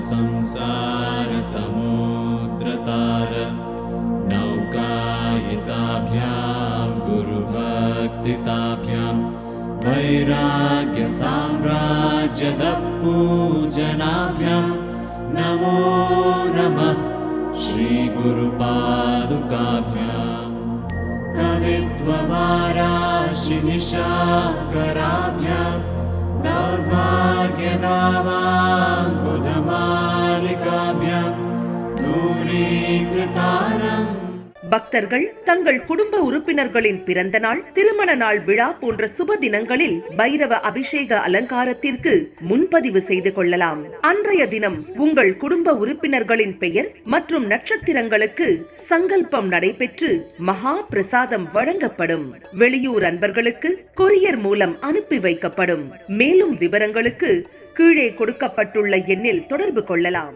संसार समुद्रतार नौकायिताभ्यां गुरुभक्तिताभ्यां वैराग्य साम्राज्यदपूजनाभ्यां नमो नमः श्रीगुरुपादुकाभ्यां कवित्ववाराशिनिशाकराभ्यां दौर्भाग्यदावां बुधमालिकाभ्यां दूरीकृतारम्. பக்தர்கள் தங்கள் குடும்ப உறுப்பினர்களின் பிறந்த நாள், திருமண நாள் விழா போன்ற சுப தினங்களில் பைரவ அபிஷேக அலங்காரத்திற்கு முன்பதிவு செய்து கொள்ளலாம். அன்றைய தினம் உங்கள் குடும்ப உறுப்பினர்களின் பெயர் மற்றும் நட்சத்திரங்களுக்கு சங்கல்பம் நடைபெற்று மகா பிரசாதம் வழங்கப்படும். வெளியூர் அன்பர்களுக்கு கொரியர் மூலம் அனுப்பி வைக்கப்படும். மேலும் விவரங்களுக்கு கீழே கொடுக்கப்பட்டுள்ள எண்ணில் தொடர்பு கொள்ளலாம்.